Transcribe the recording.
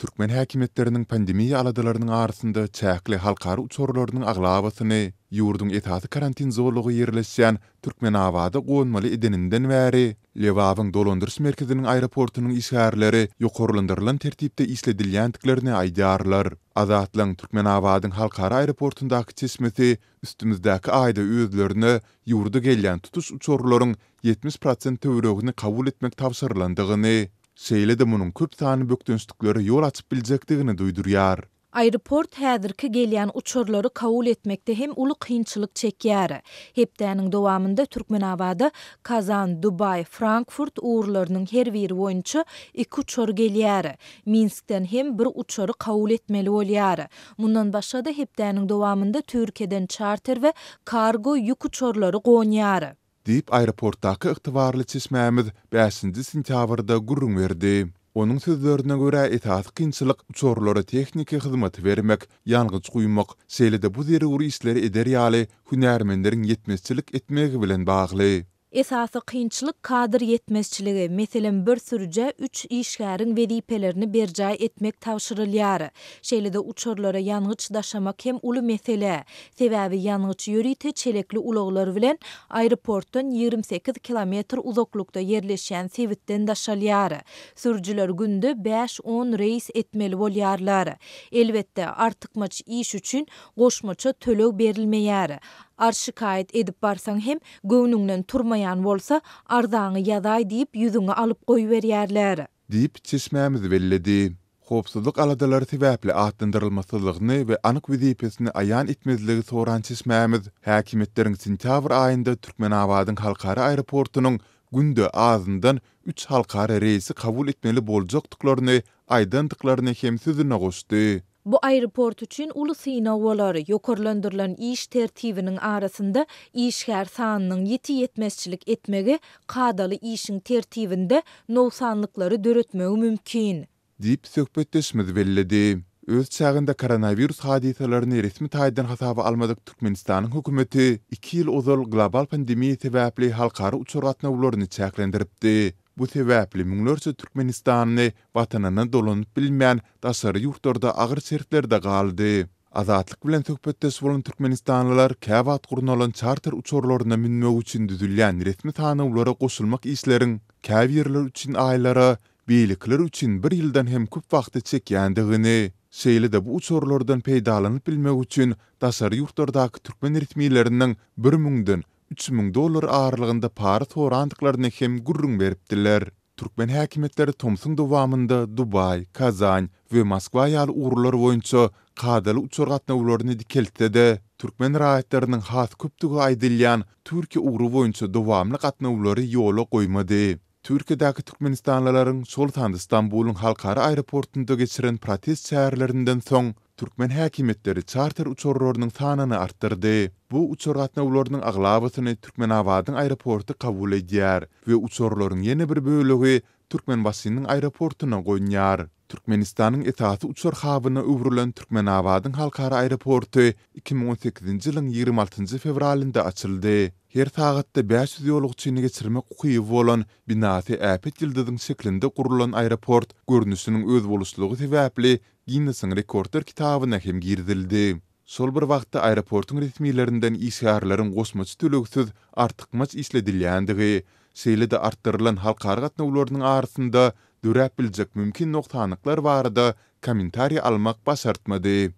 Türkmen häkimetleriniň pandemiýa aladalarının arasynda çäkli halkary uçurlarynyň aglabasyny, ýurdun etaty karantin zorlugy ýerleşýän Türkmenabada goňmaly edeninden bäri, Lewabyň dolandyrys merkeziniň aeroportunyň işgärleri ýokarlandyrylan tertipde işledilýändiklerini aýdarlar. Azatlyň Türkmenabadyň halkary aeroportundaky çeşmesi üstümizdäki aýda özlerini ýurda gelýän tutuş uçurlaryň 70% töweregini kabul etmek tapşyrylandygyny, şeýle de munyň köp sany bökdünçlikleri ýol açyp biljekdigini duýdurýar. Aeroport häzirki gelýän uçurlary kabul etmekde hem uly kynçylyk çekýär. Hepdäniň dowamında Türkmenabada Kazan, Dubay, Frankfurt uğurlarynyň her biri boýunça 2 uçur gelýär. Minskden hem bir uçury kabul etmeli bolýar. Mundan başga da hepdäniň dowamında Türkiýeden charter we kargo ýük uçurlary gonýar. Diýip aeroportdaky ygtybarly çeşmämiz 5-nji sentýabrda gurrun berdi. Onun sözlerine göre etaty kynçylyk uçurlara tekniki hyzmaty bermek, ýalňyç guýmak, şeýle-de bu zeruri işleri eder ýaly hünärmendleriň ýetmezçilik etmegi bilen bagly. Esasy kynçylyk kadr yetmezçiligi, meselen bir sürüje 3 işgäriň wezipelerini berjaý etmek tawşyrylýar. Şeýle-de uçurlara ýalňyç daşamak hem uly mesele. Sebäbi ýalňyç ýörite çelekli ulaglar bilen aeroportdan 28 kilometr uzaklykda ýerleşýän sebitden daşalýar. Sürüjüler günde 5-10 reis etmeli bolýarlar. Elbetde artykmaç iş üçin goşmaça tölew berilmeýär. Şikayet edip barsaň hem göwnüňden turmaýan bolsa arzany ýaday diýip ýüzüňe alyp goýberýärler. Diýip çeşmämiz belledi. Hopsuzlyk aladalary sebäpli atlandyrylmaslygyny we anyk wezipesini aýan etmezligi soran çeşmämiz häkimetleriň sentýabr aýynda Türkmenabadyň halkary aeroportunyň günde azyndan 3 halkary reisi kabul etmeli boljakdyklaryny aýdandyklaryny hem sözüne goşdy. Bu aeroport üçin uly synaw bolar. Ýokarlandyrylan iş tertibiniň arasynda işgär sanynyň ýetmezçilik etmegi kadaly işiň tertibinde nowsanlyklary döretmegi mümkin. Diýip söhbetleşmedi belledi. Öz çağında koronavirus hadiselerini resmi taýdan hasaba almadyk Türkmenistanyň hökümeti 2 ýyl ozal global pandemiýa sebäpli halkary uçur gatnawlaryny çäklendiripdi. Bu sebäpli müňlerçe Türkmenistanyny watanyna dolanyp bilmeýän daşary ýurtlarda agyr şertlerde galdy. Azatlyk bilen söhbetdeş bolan Türkmenistanlylar käwat gurnalan charter uçurlaryna minmek üçin düzülýän resmi tanawlara goşulmak işleriň käwirler üçin aýlara, beýlikler üçin 1 ýyldan hem köp wagty çekýändigini, şeýle-de bu uçurlardan peýdalanyp bilmek üçin daşary ýurtlardaky türkmen resmiýetleriniň 1000-den 3000 dollar ağırlığında para sorandyklaryny hem gurrun beripdiler. Türkmen häkimetleri Tomsun dowamında Dubay, Kazan we Moskwa ýaly uğurlar boýunça kadaly uçur gatnawlaryny dikeltde. Türkmen raýatlarynyň has köpdigi aýdylýan Türkiýe uğuru boýunça dowamly gatnawlary ýola goýmady. Türkiýedäki Türkmenistanlylaryň Sultan Istanbulyň halkary aeroportunda geçiren protest çäherlerinden soň Türkmen häkimetleri charter uçurlarynyň sanyny artdyrdy. Bu uçur gatnawlarynyň aglabasyny Türkmenabadyň aeroportu kabul edýär we uçurlaryň ýene bir bölegi Türkmenbaşynyň aeroportuna goýnýar. Türkmenistanyň etaty uçur habyna öwrülen Türkmenabadyň halkary aeroportu 2018-nji ýylyň 26-njy fevralynda açyldy. Her sagatda 500 ýolugçyny geçirmek ukyby bolan binasy äpet ýyldyzyň şeklinde gurulan aeroport görnüşiniň öz boluşlugy sebäpli Guinness Rekordlar kitabyna hem girdildi. Şol bir wagtda aeroportuň resmiýetlerinden işgärlerin goşmaçy töleksiz artykmaç işledilýändigi, şeýle-de artdyrylan halkary gatnawlarynyň arasynda döräp biljek mümkin noktanyklar barada kommentariýa almak başartmady.